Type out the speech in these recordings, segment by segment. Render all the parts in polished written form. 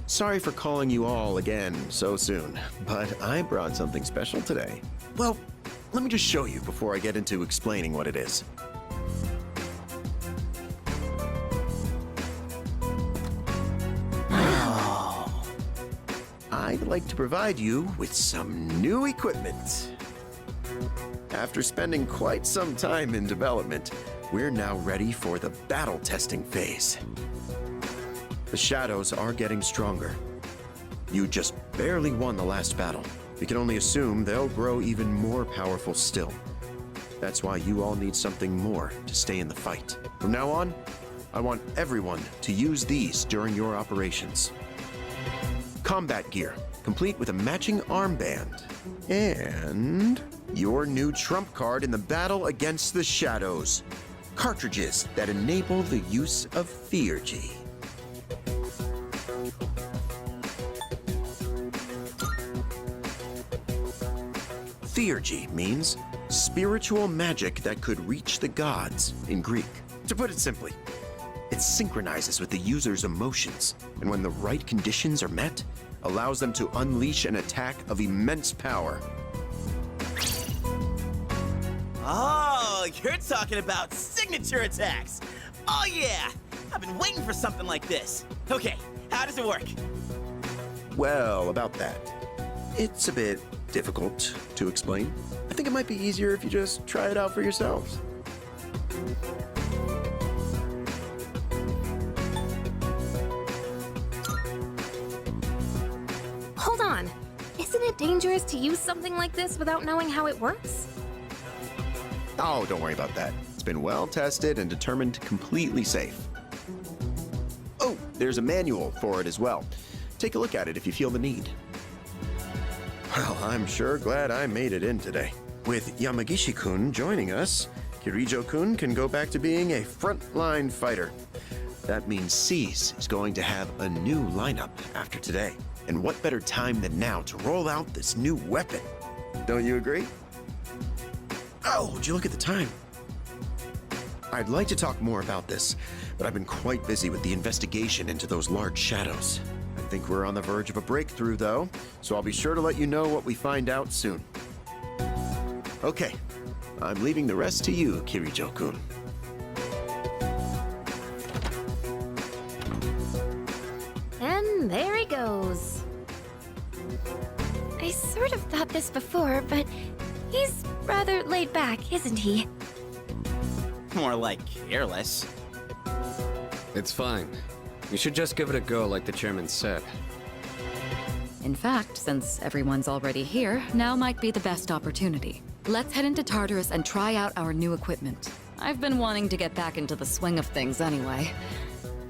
Sorry for calling you all again so soon, but I brought something special today. Well, let me just show you before I get into explaining what it is. I'd like to provide you with some new equipment. After spending quite some time in development, we're now ready for the battle testing phase. The shadows are getting stronger. You just barely won the last battle. We can only assume they'll grow even more powerful still. That's why you all need something more to stay in the fight. From now on, I want everyone to use these during your operations. Combat gear, complete with a matching armband. And your new trump card in the battle against the shadows. Cartridges that enable the use of Theurgy. Theurgy means spiritual magic that could reach the gods in Greek. To put it simply, it synchronizes with the user's emotions, and when the right conditions are met, allows them to unleash an attack of immense power. Oh, you're talking about signature attacks! Oh yeah! I've been waiting for something like this. Okay, how does it work? Well, about that. It's a bit difficult to explain. I think it might be easier if you just try it out for yourselves. Hold on. Isn't it dangerous to use something like this without knowing how it works? Oh, don't worry about that. It's been well tested and determined completely safe. Oh, there's a manual for it as well. Take a look at it if you feel the need. Well, I'm sure glad I made it in today. With Yamagishi-kun joining us, Kirijo-kun can go back to being a frontline fighter. That means SEES is going to have a new lineup after today. And what better time than now to roll out this new weapon? Don't you agree? Oh, would you look at the time? I'd like to talk more about this, but I've been quite busy with the investigation into those large shadows. I think we're on the verge of a breakthrough, though, so I'll be sure to let you know what we find out soon. Okay, I'm leaving the rest to you, Kirijo-kun. And there he goes. I sort of thought this before, but he's rather laid back, isn't he? More like careless. It's fine. You should just give it a go like the chairman said. In fact, since everyone's already here, now might be the best opportunity. Let's head into Tartarus and try out our new equipment. I've been wanting to get back into the swing of things anyway.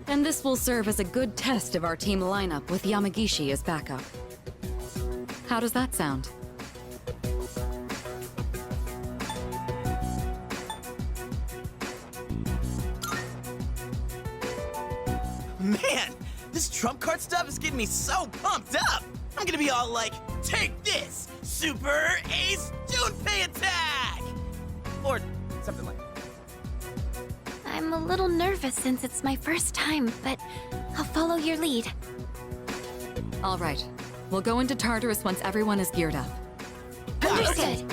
And this will serve as a good test of our team lineup with Yamagishi as backup. How does that sound? Man, this trump card stuff is getting me so pumped up! I'm gonna be all like, take this! Super Ace Junpei attack! Or something like that. I'm a little nervous since it's my first time, but I'll follow your lead. All right. We'll go into Tartarus once everyone is geared up. Understood.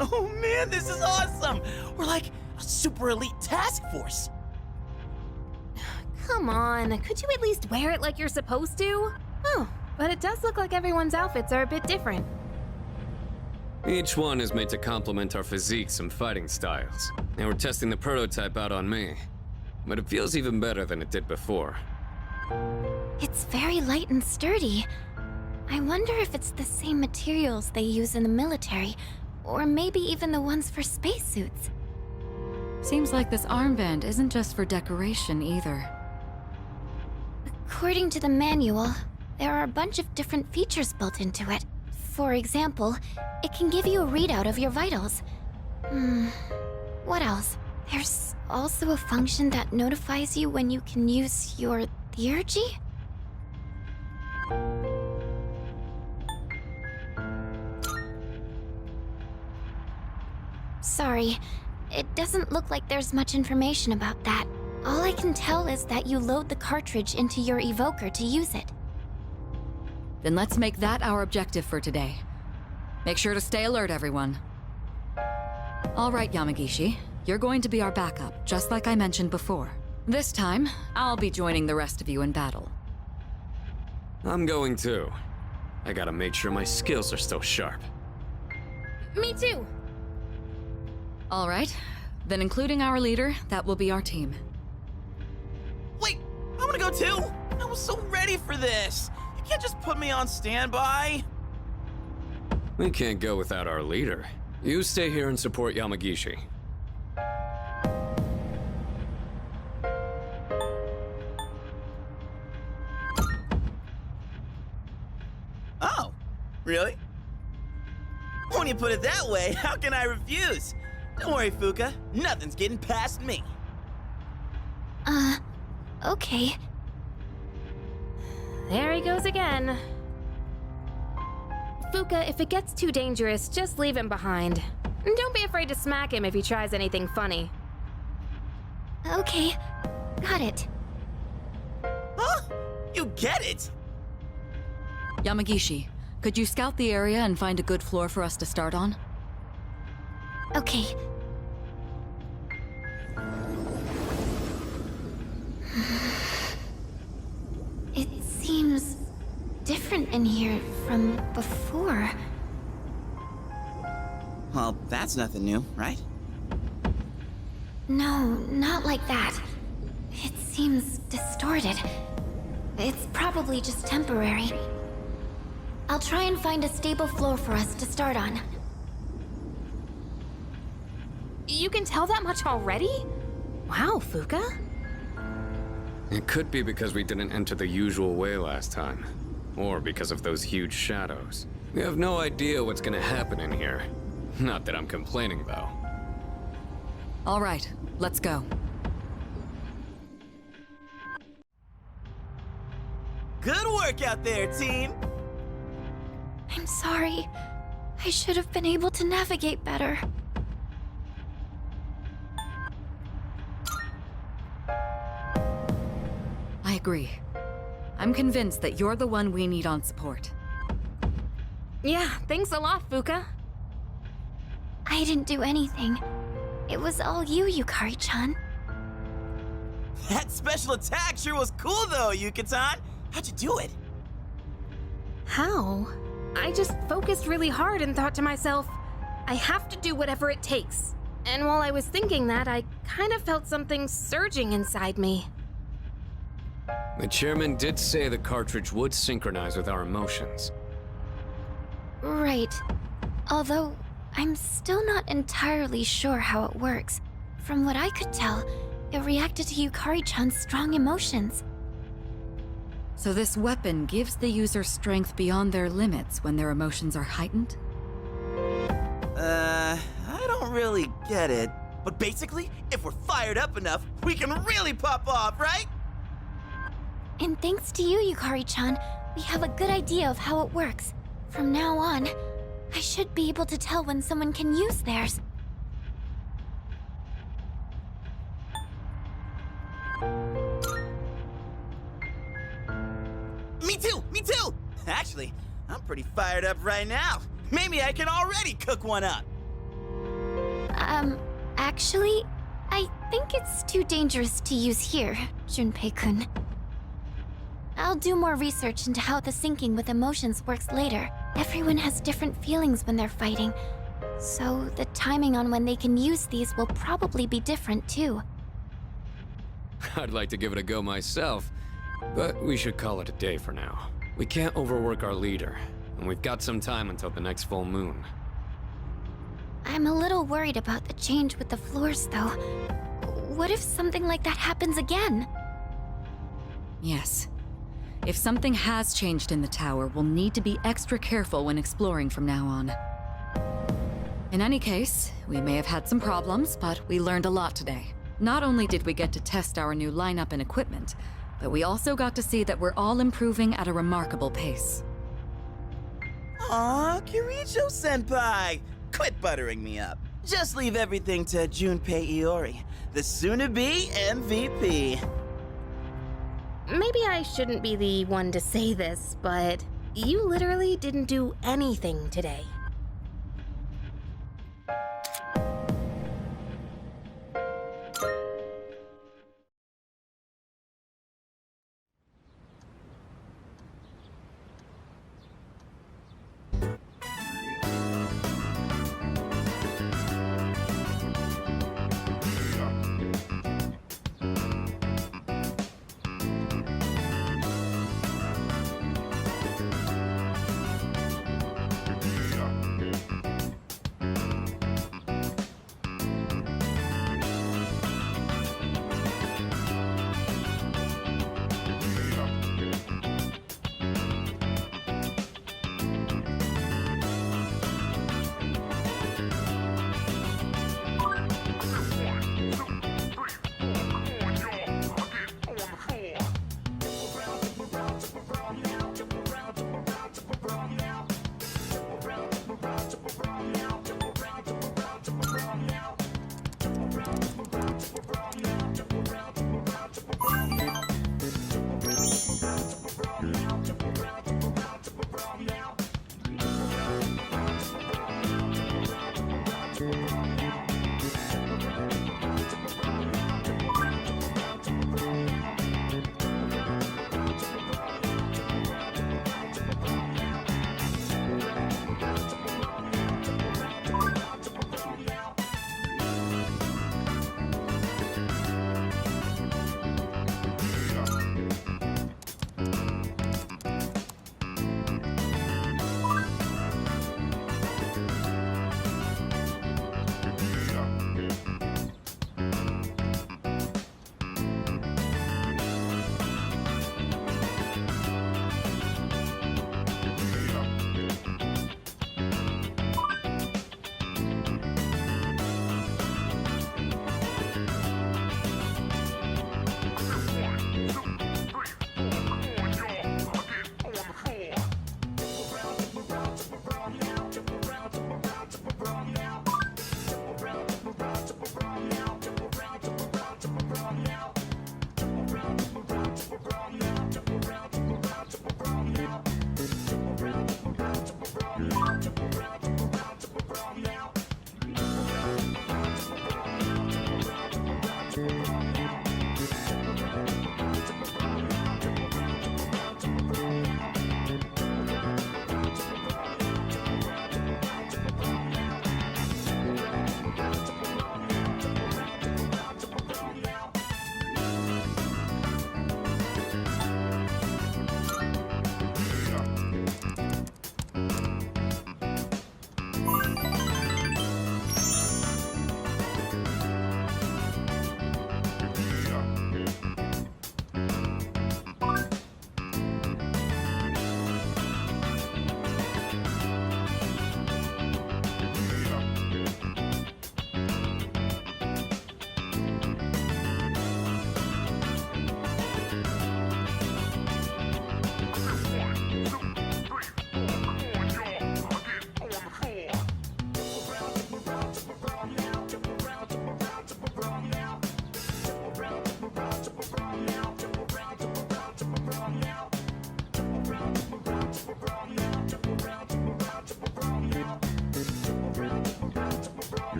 Oh man, this is awesome! We're like a super elite task force. Come on, could you at least wear it like you're supposed to? Oh, but it does look like everyone's outfits are a bit different. Each one is made to complement our physiques and fighting styles. And we're testing the prototype out on me. But it feels even better than it did before. It's very light and sturdy. I wonder if it's the same materials they use in the military, or maybe even the ones for spacesuits. Seems like this armband isn't just for decoration either. According to the manual, there are a bunch of different features built into it. For example, it can give you a readout of your vitals. What else? There's also a function that notifies you when you can use your theurgy? Sorry, it doesn't look like there's much information about that. All I can tell is that you load the cartridge into your evoker to use it. Then let's make that our objective for today. Make sure to stay alert, everyone. All right, Yamagishi. You're going to be our backup, just like I mentioned before. This time, I'll be joining the rest of you in battle. I'm going too. I gotta make sure my skills are still sharp. Me too. All right. Then including our leader, that will be our team. Wait, I wanna go too! I was so ready for this! You can't just put me on standby! We can't go without our leader. You stay here and support Yamagishi. Oh, really? When you put it that way, how can I refuse? Don't worry, Fuka. Nothing's getting past me. Okay. There he goes again. Fuka, if it gets too dangerous, just leave him behind. And don't be afraid to smack him if he tries anything funny. Okay. Got it. Huh? You get it? Yamagishi, could you scout the area and find a good floor for us to start on? Okay. It seems different in here from before. Well, that's nothing new, right? No, not like that. It seems distorted. It's probably just temporary. I'll try and find a stable floor for us to start on. You can tell that much already? Wow, Fuka. It could be because we didn't enter the usual way last time. Or because of those huge shadows. We have no idea what's gonna happen in here. Not that I'm complaining, though. All right, let's go. Good work out there, team! I'm sorry. I should have been able to navigate better. I agree. I'm convinced that you're the one we need on support. Yeah, thanks a lot, Fuka. I didn't do anything. It was all you, Yukari-chan. That special attack sure was cool though, Yuka-tan! How'd you do it? How? I just focused really hard and thought to myself, I have to do whatever it takes. And while I was thinking that, I kind of felt something surging inside me. The chairman did say the cartridge would synchronize with our emotions. Right. Although, I'm still not entirely sure how it works. From what I could tell, it reacted to Yukari-chan's strong emotions. So this weapon gives the user strength beyond their limits when their emotions are heightened? I don't really get it. But basically, if we're fired up enough, we can really pop off, right? And thanks to you, Yukari-chan, we have a good idea of how it works. From now on, I should be able to tell when someone can use theirs. Me too! Me too! Actually, I'm pretty fired up right now. Maybe I can already cook one up. Actually, I think it's too dangerous to use here, Junpei-kun. I'll do more research into how the syncing with emotions works later. Everyone has different feelings when they're fighting, so the timing on when they can use these will probably be different too. I'd like to give it a go myself, but we should call it a day for now. We can't overwork our leader, and we've got some time until the next full moon. I'm a little worried about the change with the floors, though. What if something like that happens again? Yes. If something has changed in the tower, we'll need to be extra careful when exploring from now on. In any case, we may have had some problems, but we learned a lot today. Not only did we get to test our new lineup and equipment, but we also got to see that we're all improving at a remarkable pace. Aw, Kirijo-senpai! Quit buttering me up. Just leave everything to Junpei Iori, the soon-to-be MVP. Maybe I shouldn't be the one to say this, but you literally didn't do anything today.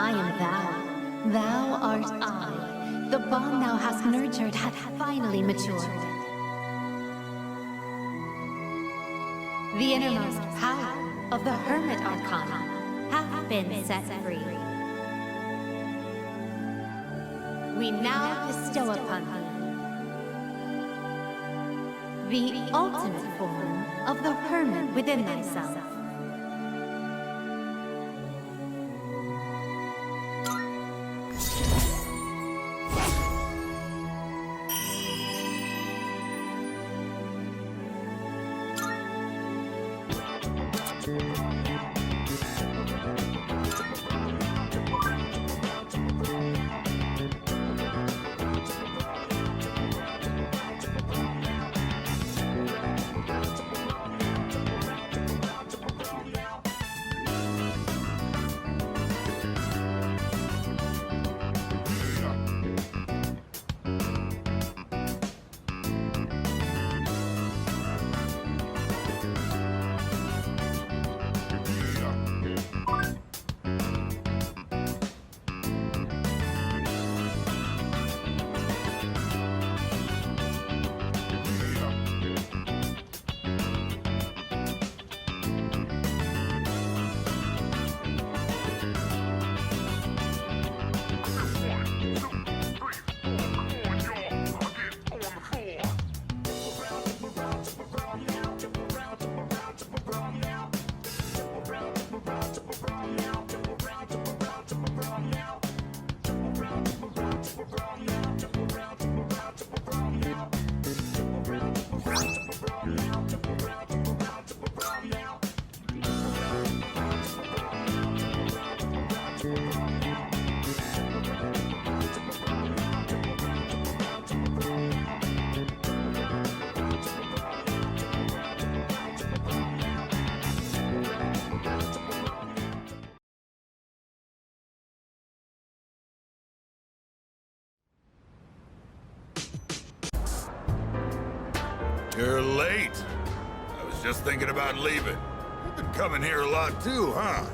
I am thou. Thou art I. The bond thou hast nurtured hath finally matured. The innermost power of the Hermit Arcana hath been set free. We now bestow upon thee the ultimate form of the Hermit within thyself. You're late. I was just thinking about leaving. You've been coming here a lot too, huh?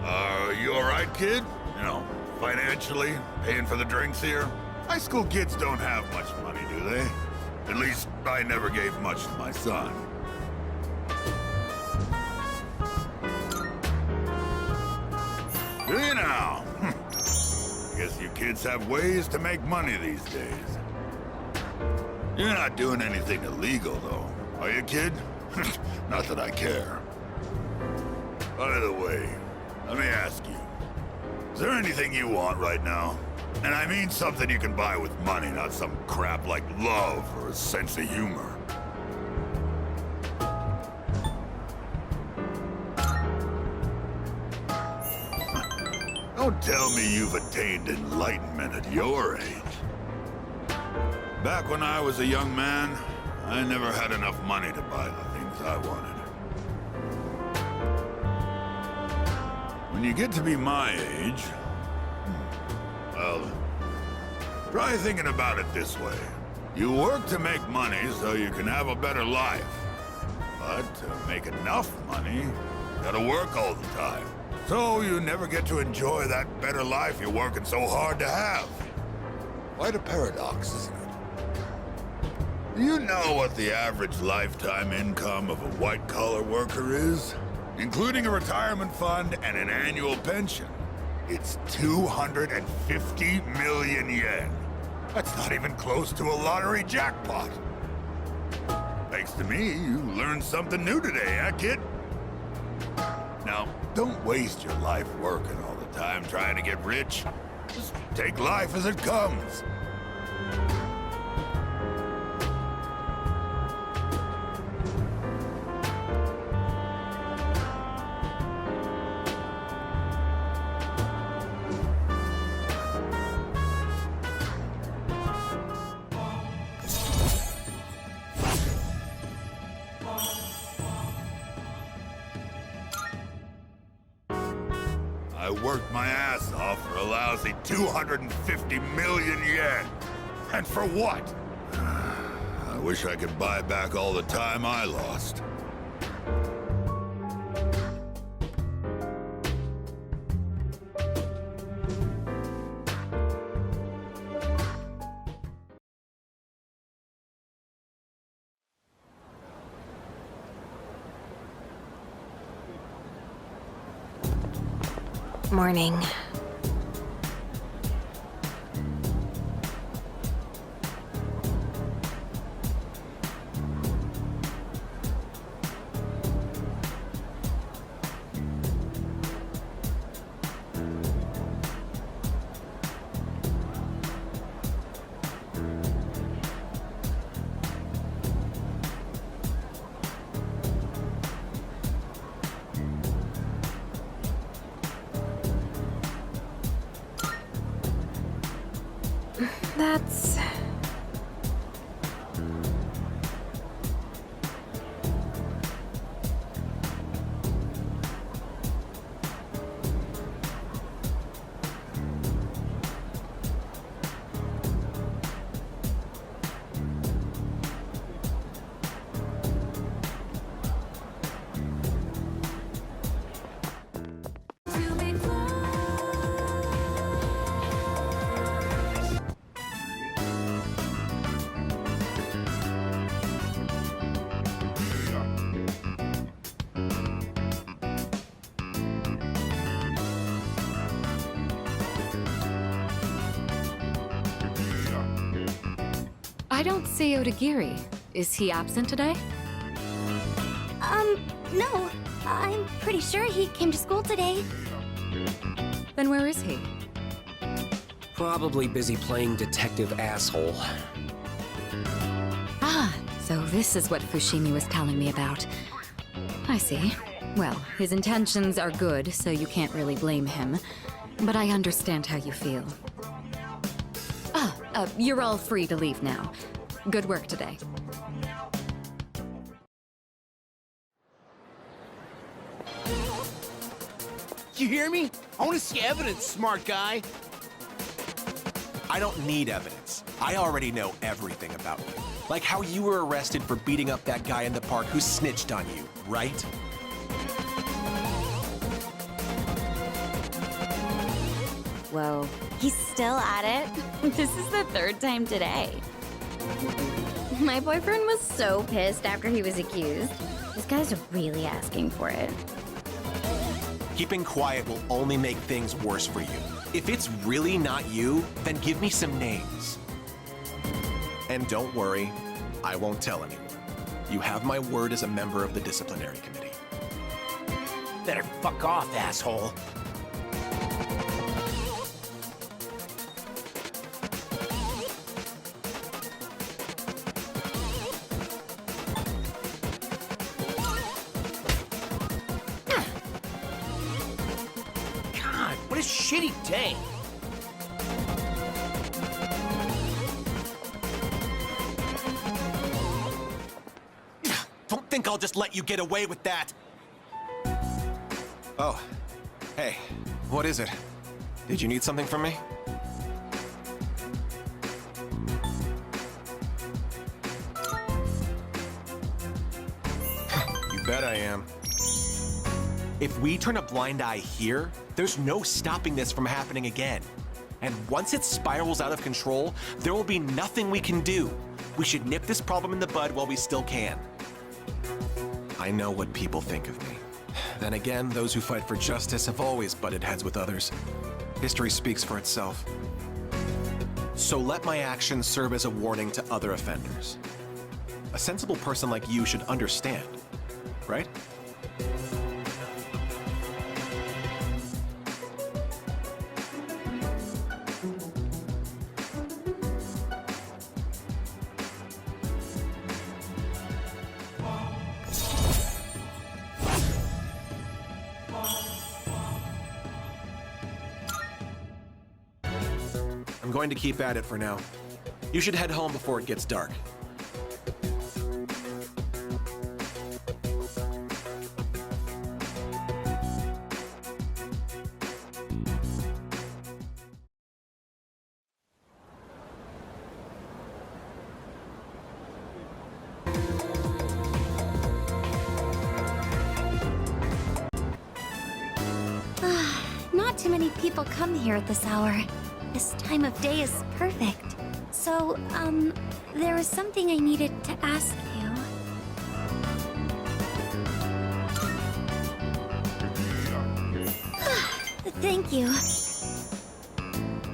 Are you alright, kid? You know, financially, paying for the drinks here? High school kids don't have much money, do they? At least, I never gave much to my son. Do you now? Guess you kids have ways to make money these days. You're not doing anything illegal, though, are you, kid? Not that I care. By the way, let me ask you, is there anything you want right now? And I mean something you can buy with money, not some crap like love or a sense of humor. Don't tell me you've attained enlightenment at your age. Back when I was a young man, I never had enough money to buy the things I wanted. When you get to be my age, well, try thinking about it this way. You work to make money so you can have a better life. But to make enough money, you gotta work all the time. So you never get to enjoy that better life you're working so hard to have. Quite a paradox, isn't it? Do you know what the average lifetime income of a white-collar worker is? Including a retirement fund and an annual pension. It's 250 million yen. That's not even close to a lottery jackpot. Thanks to me, you learned something new today, huh, kid? Now, don't waste your life working all the time trying to get rich. Just take life as it comes. I worked my ass off for a lousy 250 million yen. And for what? I wish I could buy back all the time I lost. morning. That's... I don't see Odagiri. Is he absent today? No. I'm pretty sure he came to school today. Then where is he? Probably busy playing detective asshole. Ah, so this is what Fushimi was telling me about. I see. Well, his intentions are good, so you can't really blame him. But I understand how you feel. You're all free to leave now. Good work today. You hear me? I want to see evidence, smart guy. I don't need evidence. I already know everything about you. Like how you were arrested for beating up that guy in the park who snitched on you, right? Whoa, he's still at it? This is the third time today. My boyfriend was so pissed after he was accused. This guy's really asking for it. Keeping quiet will only make things worse for you. If it's really not you, then give me some names. And don't worry, I won't tell anyone. You have my word as a member of the disciplinary committee. Better fuck off, asshole. God, what a shitty day. Don't think I'll just let you get away with that. Oh, hey, what is it? Did you need something from me? You bet I am. If we turn a blind eye here, there's no stopping this from happening again. And once it spirals out of control, there will be nothing we can do. We should nip this problem in the bud while we still can. I know what people think of me. Then again, those who fight for justice have always butted heads with others. History speaks for itself. So let my actions serve as a warning to other offenders. A sensible person like you should understand, right? I'm going to keep at it for now. You should head home before it gets dark. Not too many people come here at this hour. This time of day is perfect. So, there was something I needed to ask you. The Thank you.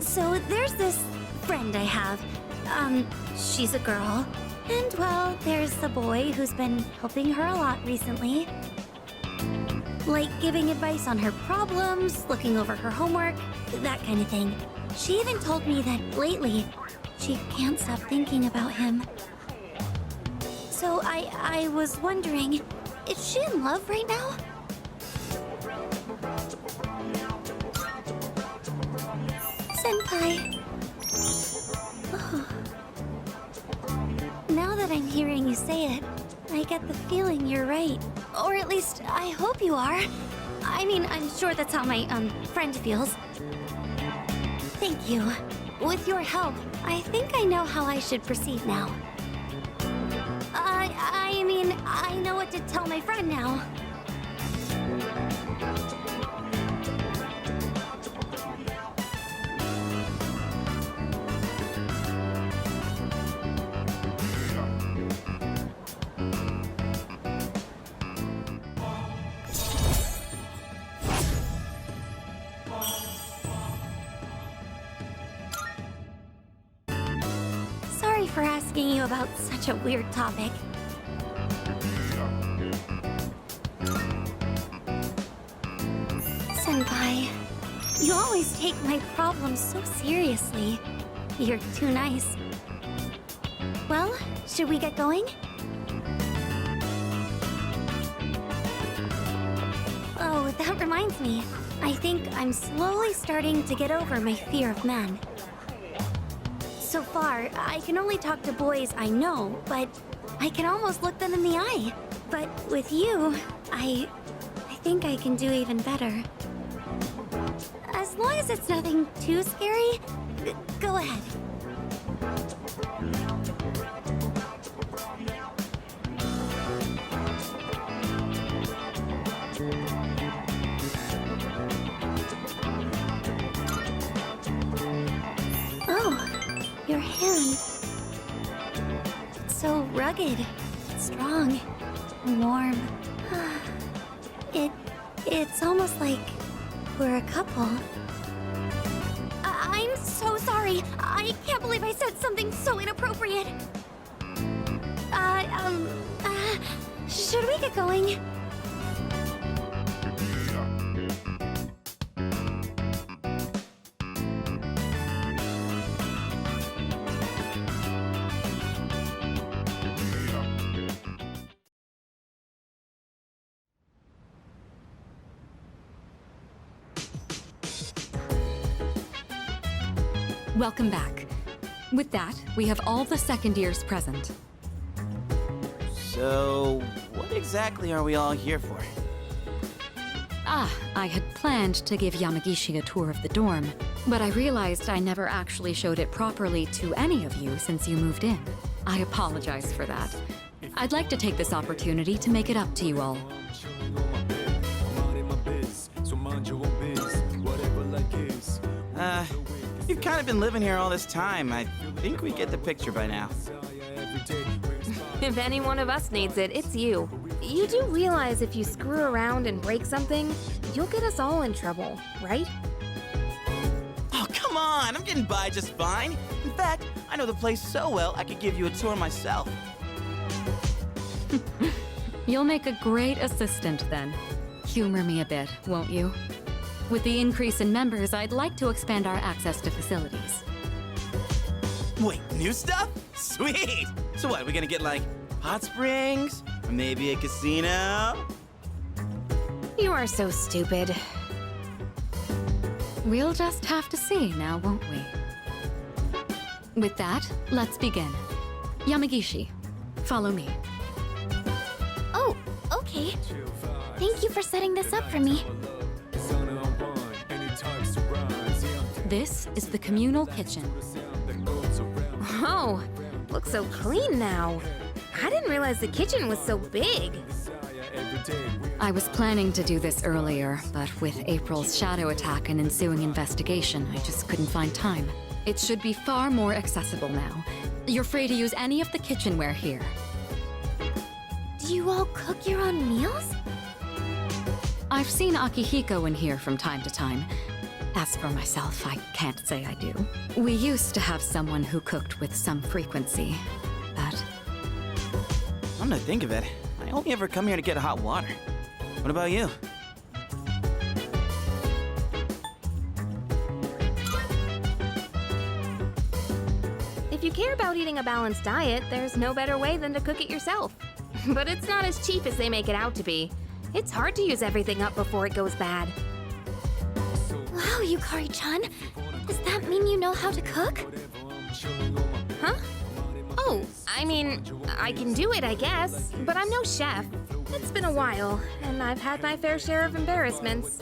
So there's this friend I have. She's a girl. And well, there's the boy who's been helping her a lot recently. Like giving advice on her problems, looking over her homework, that kind of thing. She even told me that lately, she can't stop thinking about him. So I was wondering, is she in love right now? Senpai. Oh. Now that I'm hearing you say it, I get the feeling you're right. Or at least, I hope you are. I mean, I'm sure that's how my, friend feels. Thank you. With your help, I think I know how I should proceed now. I mean, I know what to tell my friend now. Sorry for asking you about such a weird topic. Senpai, you always take my problems so seriously. You're too nice. Well, should we get going? Oh, that reminds me. I think I'm slowly starting to get over my fear of men. So far, I can only talk to boys I know, but I can almost look them in the eye. But with you, I think I can do even better. As long as it's nothing too scary, go ahead. Oh, your hand. It's so rugged, strong, warm. It's almost like we're a couple. I'm so sorry. I can't believe I said something so inappropriate. Should we get going? Welcome back. With that, we have all the second years present. So, what exactly are we all here for? I had planned to give Yamagishi a tour of the dorm, but I realized I never actually showed it properly to any of you since you moved in. I apologize for that. I'd like to take this opportunity to make it up to you all. You've kind of been living here all this time. I think we get the picture by now. If any one of us needs it, it's you. You do realize if you screw around and break something, you'll get us all in trouble, right? Oh, come on! I'm getting by just fine. In fact, I know the place so well, I could give you a tour myself. You'll make a great assistant then. Humor me a bit, won't you? With the increase in members, I'd like to expand our access to facilities. Wait, new stuff? Sweet! So what, we gonna get like hot springs? Or maybe a casino? You are so stupid. We'll just have to see now, won't we? With that, let's begin. Yamagishi, follow me. Oh, okay. Thank you for setting this up for me. This is the communal kitchen. Oh, looks so clean now. I didn't realize the kitchen was so big. I was planning to do this earlier, but with April's shadow attack and ensuing investigation, I just couldn't find time. It should be far more accessible now. You're free to use any of the kitchenware here. Do you all cook your own meals? I've seen Akihiko in here from time to time. As for myself, I can't say I do. We used to have someone who cooked with some frequency, but Come to think of it, I only ever come here to get hot water. What about you? If you care about eating a balanced diet, there's no better way than to cook it yourself. But it's not as cheap as they make it out to be. It's hard to use everything up before it goes bad. Wow, Yukari-chan. Does that mean you know how to cook? Huh? Oh, I mean, I can do it, I guess, but I'm no chef. It's been a while, and I've had my fair share of embarrassments.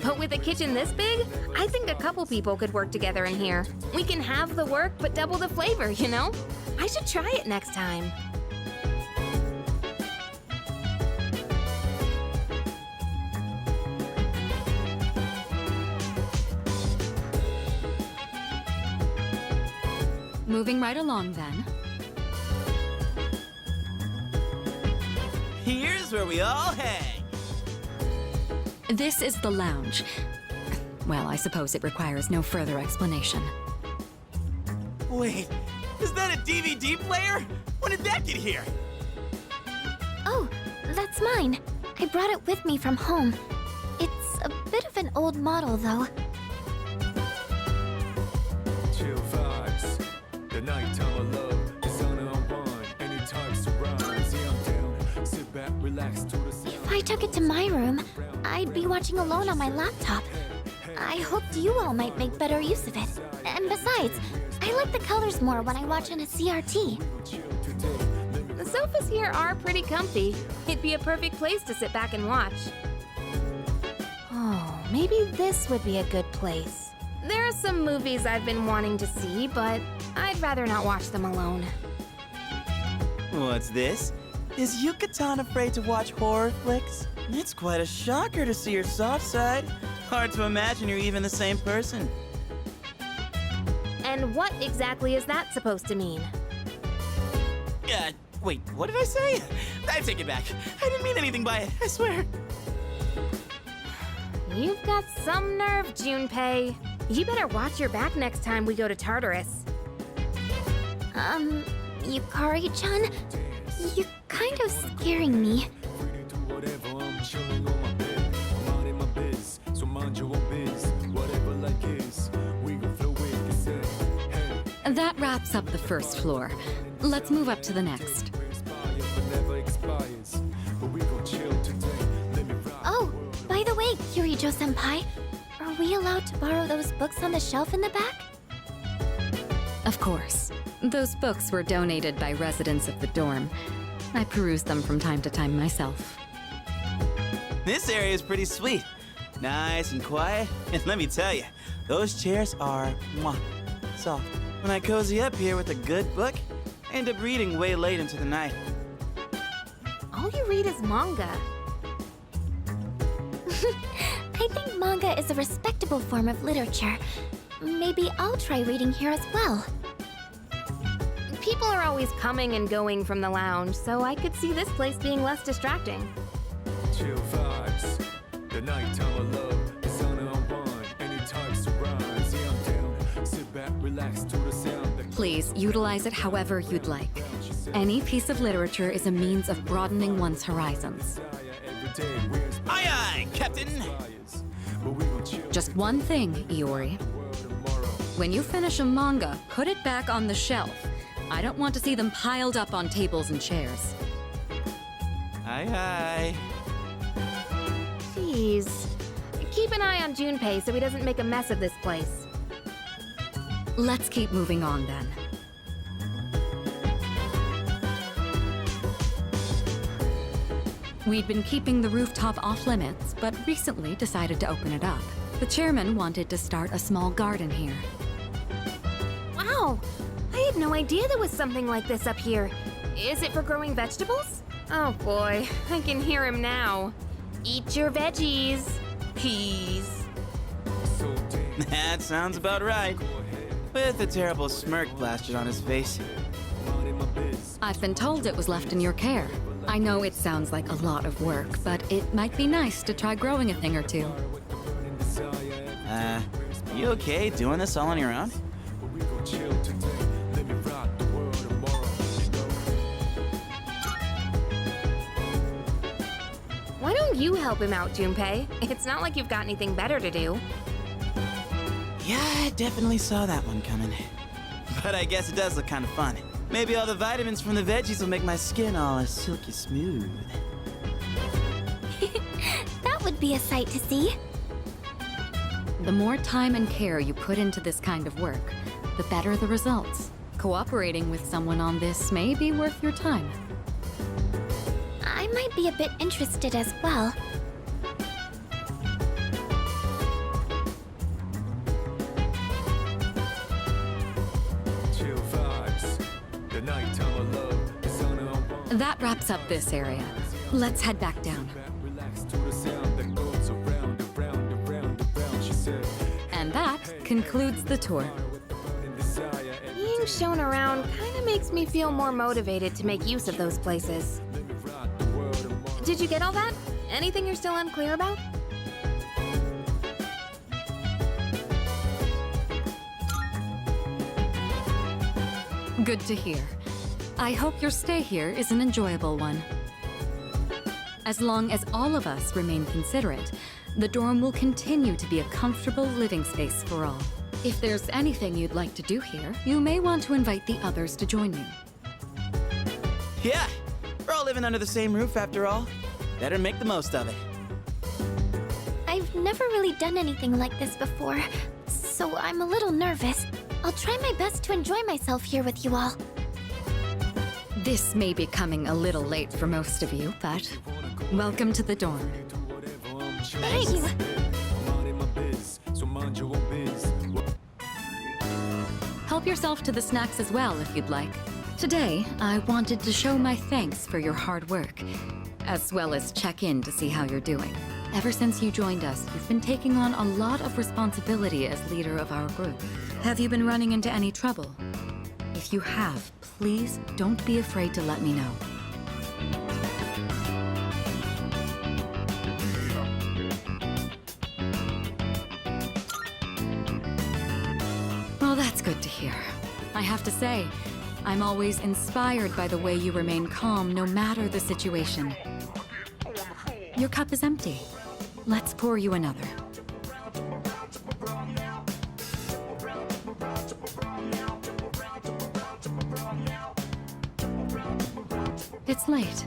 But with a kitchen this big, I think a couple people could work together in here. We can have the work, but double the flavor, you know? I should try it next time. moving right along then. Here's where we all hang. This is the lounge. Well, I suppose it requires no further explanation. Wait, is that a DVD player? When did that get here? Oh, that's mine. I brought it with me from home. It's a bit of an old model, though. Chill vibes. The nighttime of love. The sun unwind. Any types of rise. Yeah, I'm down. Sit back, relax to the sound. If I took it to my room, I'd be watching alone on my laptop. I hoped you all might make better use of it. And besides, I like the colors more when I watch on a CRT. The sofas here are pretty comfy. It'd be a perfect place to sit back and watch. Oh, maybe this would be a good place. There are some movies I've been wanting to see, but I'd rather not watch them alone. What's this? Is Yucatan afraid to watch horror flicks? It's quite a shocker to see your soft side. Hard to imagine you're even the same person. And what exactly is that supposed to mean? Wait, what did I say? I take it back. I didn't mean anything by it, I swear. You've got some nerve, Junpei. You better watch your back next time we go to Tartarus. Yukari-chan, you're kind of scaring me. That wraps up the first floor. Let's move up to the next. Oh, by the way, Kirijo-senpai, are we allowed to borrow those books on the shelf in the back? Of course. Those books were donated by residents of the dorm. I peruse them from time to time myself. This area is pretty sweet. Nice and quiet. And let me tell you, those chairs are soft. When I cozy up here with a good book, I end up reading way late into the night. All you read is manga. I think manga is a respectable form of literature. Maybe I'll try reading here as well. People are always coming and going from the lounge, so I could see this place being less distracting. Chill vibes. The nighttime of love. The sun unwind. Any types of rise. Yeah, I'm down. Sit back, relax to the sound. Please utilize it however you'd like. Any piece of literature is a means of broadening one's horizons. Aye, aye, Captain! Just one thing, Iori. When you finish a manga, put it back on the shelf. I don't want to see them piled up on tables and chairs. Aye, aye. Jeez. Keep an eye on Junpei so he doesn't make a mess of this place. Let's keep moving on then. We'd been keeping the rooftop off limits, but recently decided to open it up. The chairman wanted to start a small garden here. Wow! I had no idea there was something like this up here. Is it for growing vegetables? Oh boy, I can hear him now. Eat your veggies. Peas. That sounds about right. With a terrible smirk plastered on his face. I've been told it was left in your care. I know it sounds like a lot of work, but it might be nice to try growing a thing or two. You okay doing this all on your own? But we gon' chill today. Let me rock the world tomorrow. Why don't you help him out, Junpei? It's not like you've got anything better to do. Yeah, I definitely saw that one coming. But I guess it does look kind of fun. Maybe all the vitamins from the veggies will make my skin all silky smooth. That would be a sight to see. The more time and care you put into this kind of work, the better the results. Cooperating with someone on this may be worth your time. I might be a bit interested as well. Chill vibes. The nighttime of love. The sun on one. That wraps up this area. Let's head back down. Relax to the sound that goes around, around, around, around. She said, And that concludes the tour. burning desire. And Being shown around kind of makes me feel more motivated to make use of those places. let me rock the world tomorrow. Did you get all that? Anything you're still unclear about? Good to hear. I hope your stay here is an enjoyable one. As long as all of us remain considerate, the dorm will continue to be a comfortable living space for all. If there's anything you'd like to do here, you may want to invite the others to join you. Yeah, we're all living under the same roof after all. Better make the most of it. I've never really done anything like this before, so I'm a little nervous. I'll try my best to enjoy myself here with you all. This may be coming a little late for most of you, but welcome to the dorm. Thank you. I'm out in my biz, so mind your own biz. Help yourself to the snacks as well if you'd like. Today, I wanted to show my thanks for your hard work, as well as check in to see how you're doing. Ever since you joined us, you've been taking on a lot of responsibility as leader of our group. Have you been running into any trouble? If you have, please don't be afraid to let me know. Well, that's good to hear. I have to say, I'm always inspired by the way you remain calm no matter the situation. Your cup is empty. Let's pour you another. It's late.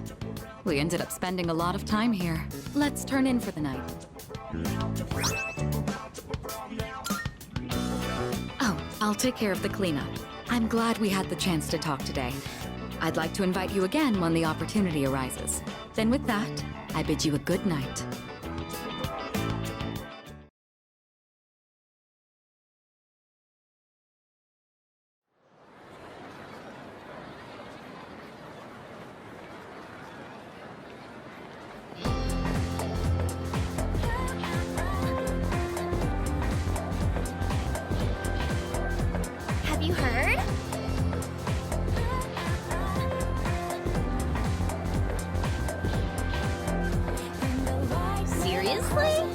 We ended up spending a lot of time here. Let's turn in for the night. Oh, I'll take care of the cleanup. I'm glad we had the chance to talk today. I'd like to invite you again when the opportunity arises. Then with that, I bid you a good night. Have you heard? Seriously?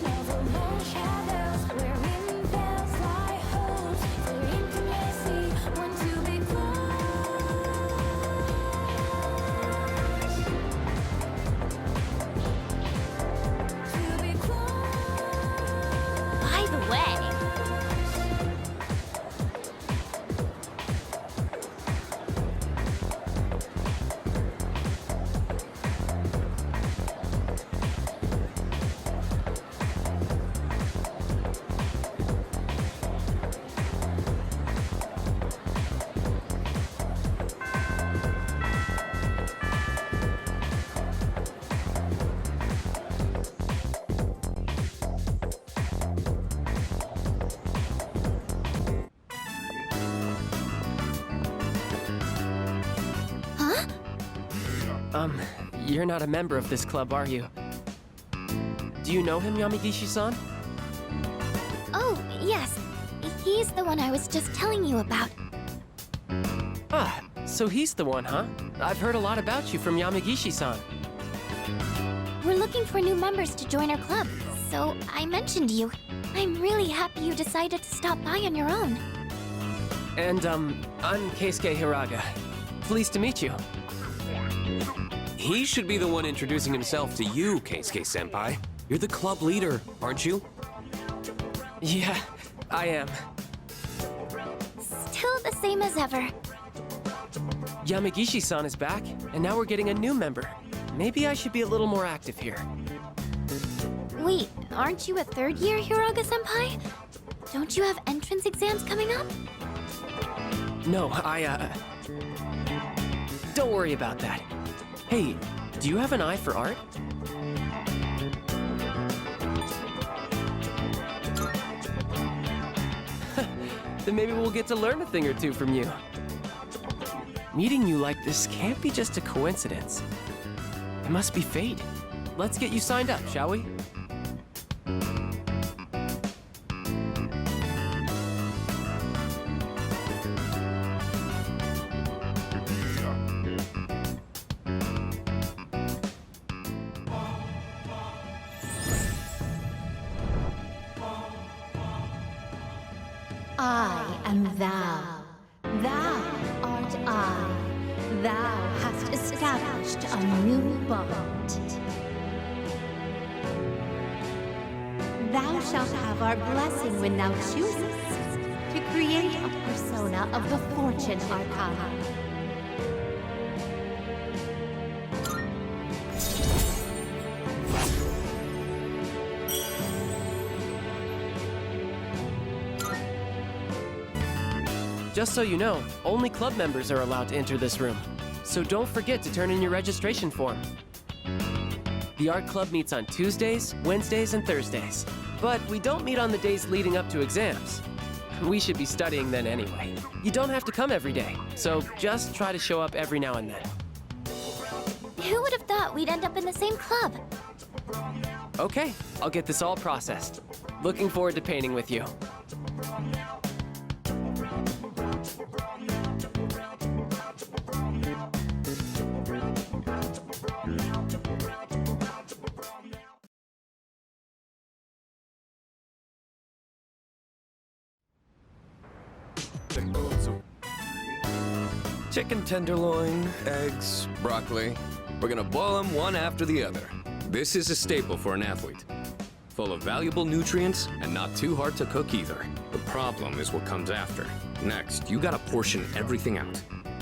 By the way, You're not a member of this club, are you? Do you know him, Yamagishi-san? oh, yes. He's the one I was just telling you about. Ah, so he's the one, huh? I've heard a lot about you from Yamagishi-san. We're looking for new members to join our club, so I mentioned you. I'm really happy you decided to stop by on your own. And, I'm Keisuke Hiraga. Pleased to meet you. He should be the one introducing himself to you, Keisuke-senpai. You're the club leader, aren't you? Yeah, I am. Still the same as ever. Yamagishi-san is back, and now we're getting a new member. Maybe I should be a little more active here. Wait, aren't you a third year, Hiraga-senpai? Don't you have entrance exams coming up? No, Don't worry about that. Hey, do you have an eye for art? Then maybe we'll get to learn a thing or two from you. Meeting you like this can't be just a coincidence. It must be fate. Let's get you signed up, shall we? I am thou. Thou art I. Thou hast established a new bond. Thou shalt have our blessing when thou choosest to create a persona of the Fortune Arcana. Just so you know, only club members are allowed to enter this room. So don't forget to turn in your registration form. The art club meets on Tuesdays, Wednesdays, and Thursdays. But we don't meet on the days leading up to exams. We should be studying then anyway. You don't have to come every day, so just try to show up every now and then. Who would have thought we'd end up in the same club? Okay, I'll get this all processed. Looking forward to painting with you. Chicken tenderloin, eggs, broccoli. We're gonna boil them one after the other. This is a staple for an athlete. Full of valuable nutrients and not too hard to cook either. The problem is what comes after. Next, you gotta portion everything out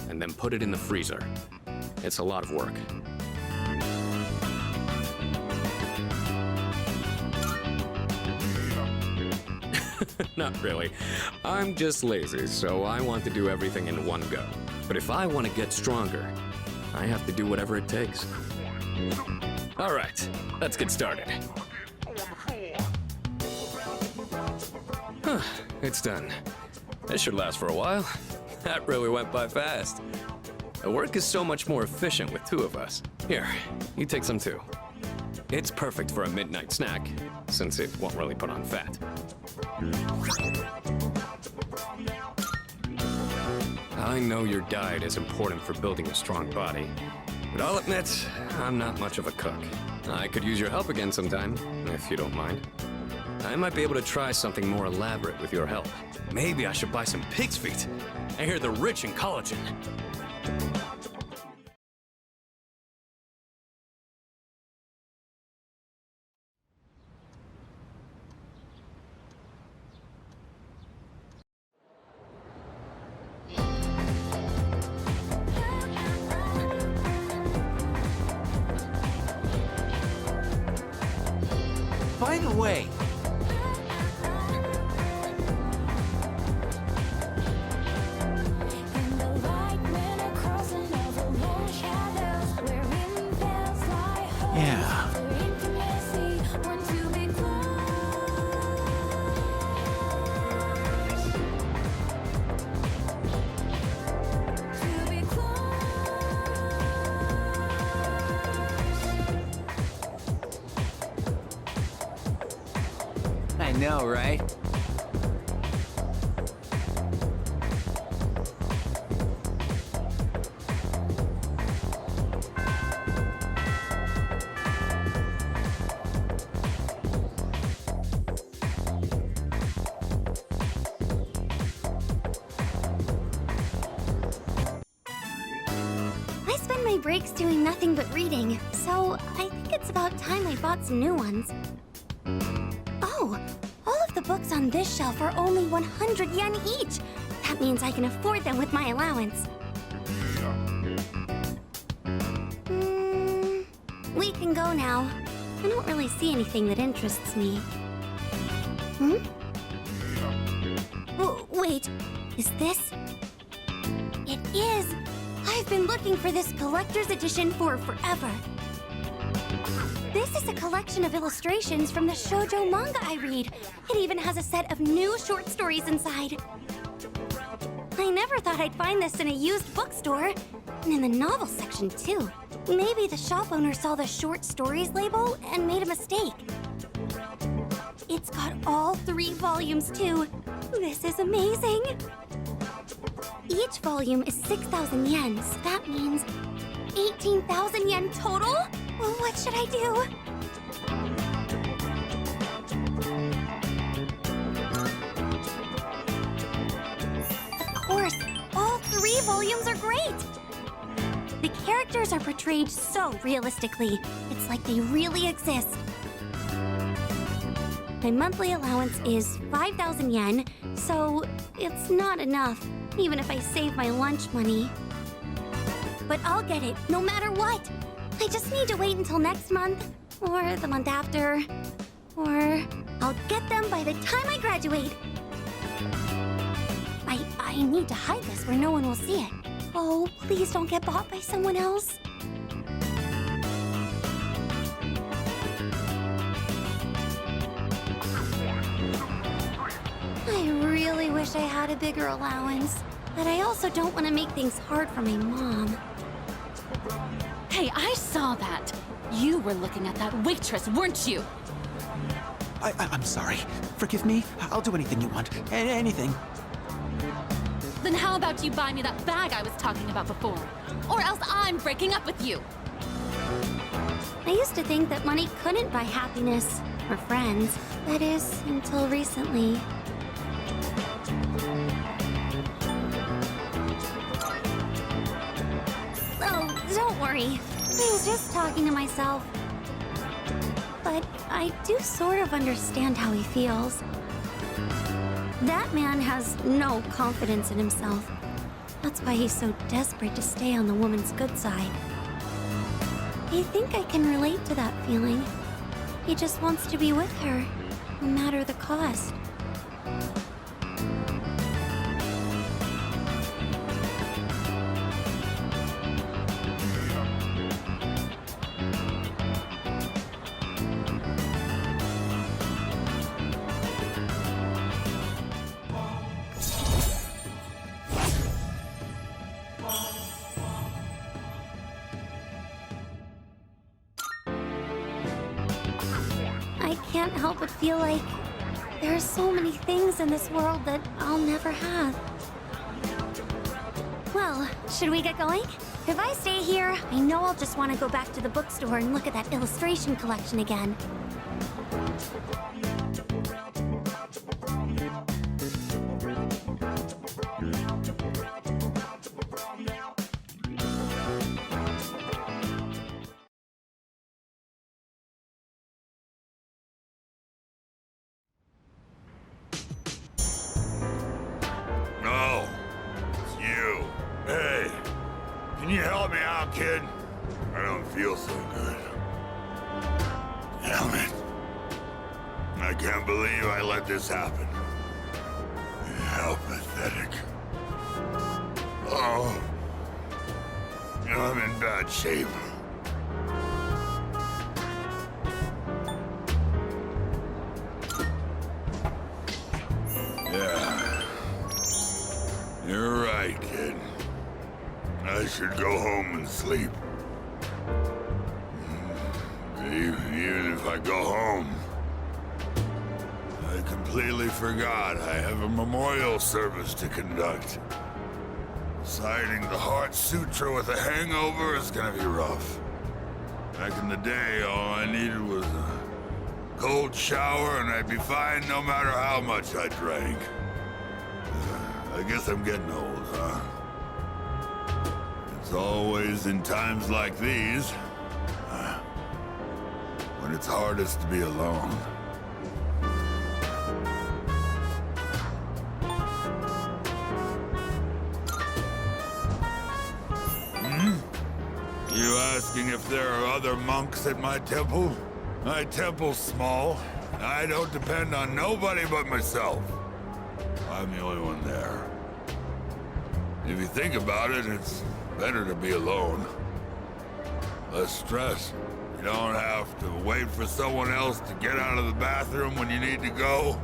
and then put it in the freezer. It's a lot of work. Not really. I'm just lazy, so I want to do everything in one go. But if I want to get stronger, I have to do whatever it takes. All right, let's get started. It's done. This should last for a while. That really went by fast. The work is so much more efficient with two of us. Here, you take some too. It's perfect for a midnight snack, since it won't really put on fat. I know your diet is important for building a strong body, but I'll admit, I'm not much of a cook. I could use your help again sometime, if you don't mind. I might be able to try something more elaborate with your help. Maybe I should buy some pig's feet. I hear they're rich in collagen. By the way, yeah. I know, right? my breaks doing nothing but reading, so I think it's about time I bought some new ones. Oh, all of the books on this shelf are only 100 yen each. That means I can afford them with my allowance. We can go now. I don't really see anything that interests me. Wait, is this? It is! I've been looking for this collector's edition for forever. This is a collection of illustrations from the shoujo manga I read. It even has a set of new short stories inside. I never thought I'd find this in a used bookstore. And in the novel section, too. Maybe the shop owner saw the short stories label and made a mistake. It's got all 3 volumes, too. This is amazing. Each volume is 6,000 yen, so that means 18,000 yen total? Well, what should I do? Of course, all 3 volumes are great! The characters are portrayed so realistically. It's like they really exist. My monthly allowance is 5,000 yen, so it's not enough, even if I save my lunch money. But I'll get it, no matter what! I just need to wait until next month, or the month after, or I'll get them by the time I graduate. I need to hide this where no one will see it. Oh, please don't get bought by someone else. I really wish I had a bigger allowance, but I also don't want to make things hard for my mom. Hey, I saw that. You were looking at that waitress, weren't you? I'm sorry. Forgive me. I'll do anything you want. Anything. Then how about you buy me that bag I was talking about before? Or else I'm breaking up with you. I used to think that money couldn't buy happiness or friends. That is, until recently. Oh, don't worry. I was just talking to myself. But I do sort of understand how he feels. That man has no confidence in himself. That's why he's so desperate to stay on the woman's good side. I think I can relate to that feeling. He just wants to be with her, no matter the cost. I can't help but feel like there are so many things in this world that I'll never have. Well, should we get going? If I stay here, I know I'll just want to go back to the bookstore and look at that illustration collection again. No, it's you. Hey, can you help me out, kid? I don't feel so good. Damn it. I can't believe I let this happen. How pathetic. Oh, I'm in bad shape. Yeah. You're right, kid. I should go home and sleep. Even if I go home, I completely forgot I have a memorial service to conduct. Reciting the Heart Sutra with a hangover is gonna be rough. Back in the day, all I needed was a cold shower and I'd be fine no matter how much I drank. I guess I'm getting old, huh? It's always in times like these when it's hardest to be alone. You asking if there are other monks at my temple? My temple's small. I don't depend on nobody but myself. I'm the only one there. If you think about it, it's better to be alone. Less stress. You don't have to wait for someone else to get out of the bathroom when you need to go.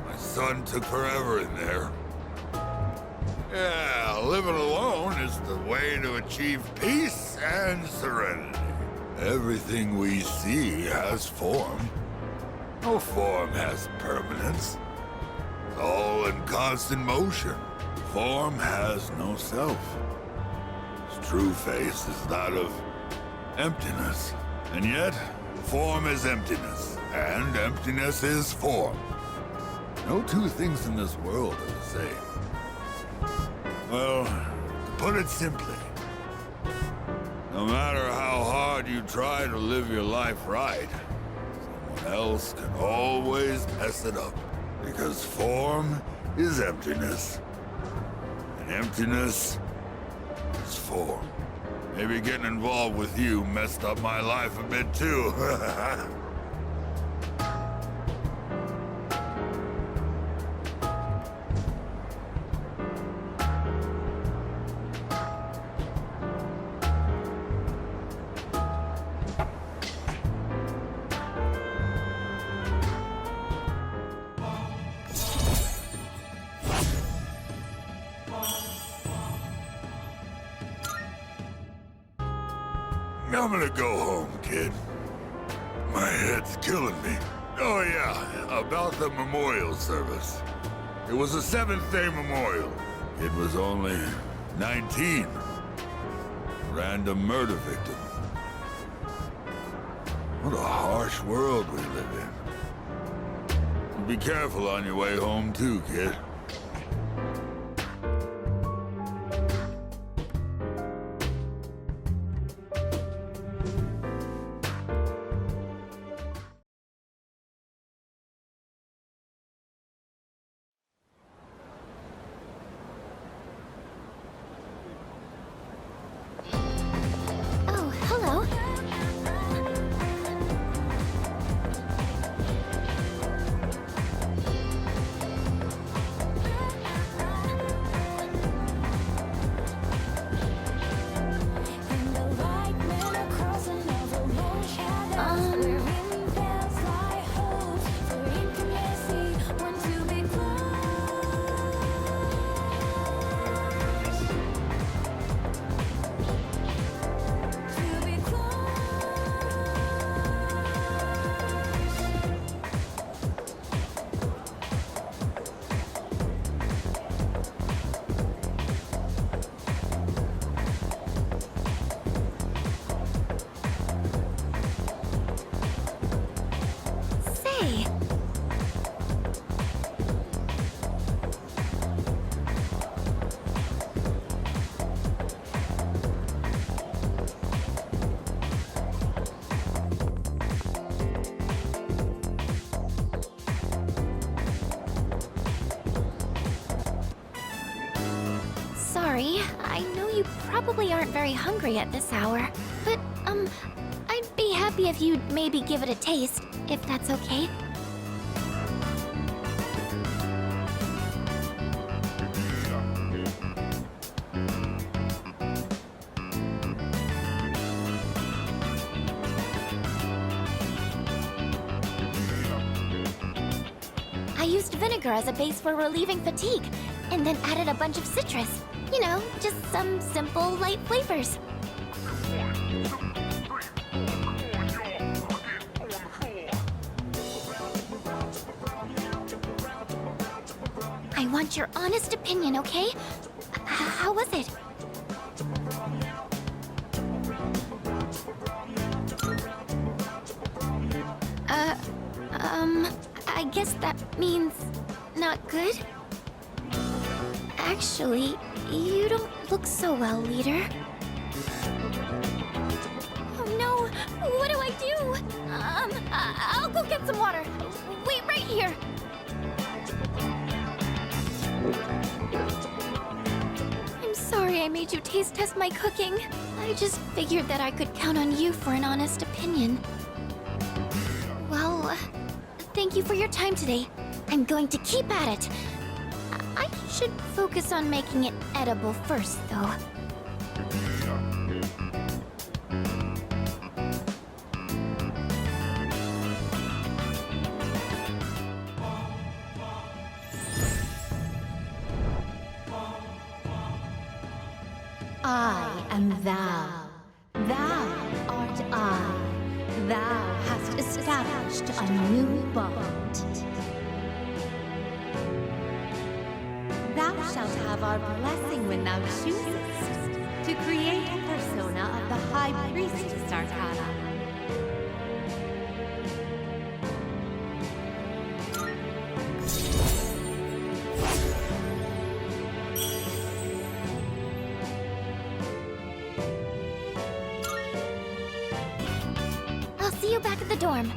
My son took forever in there. Yeah, living alone is the way to achieve peace and serenity. Everything we see has form. No form has permanence. It's all in constant motion. Form has no self. Its true face is that of emptiness. And yet, form is emptiness, and emptiness is form. No two things in this world are the same. Well, to put it simply, no matter how hard you try to live your life right, someone else can always mess it up. Because form is emptiness, and emptiness is form. Maybe getting involved with you messed up my life a bit too. I'm gonna go home, kid. My head's killing me. Oh yeah, about the memorial service. It was a 7th-day memorial. It was only 19. Random murder victim. What a harsh world we live in. Be careful on your way home too, kid. Oh, hello. Say, sorry, I know you probably aren't very hungry at this hour, but, I'd be happy if you'd maybe give it a taste, if that's okay. I used vinegar as a base for relieving fatigue, and then added a bunch of citrus. You know, just some simple, light flavors. I want your honest opinion, okay? How was it? I guess that means not good? Actually, You don't look so well, leader. Oh no! What do I do? I'll go get some water. Wait right here. I'm sorry I made you taste test my cooking. I just figured that I could count on you for an honest opinion. Well, thank you for your time today. I'm going to keep at it. I should focus on making it edible first, though. I am thou. Thou art I. Thou hast established a new bond. Thou shalt have our blessing when thou choosest to create a persona of the High Priestess Arcana. I'll see you back at the dorm.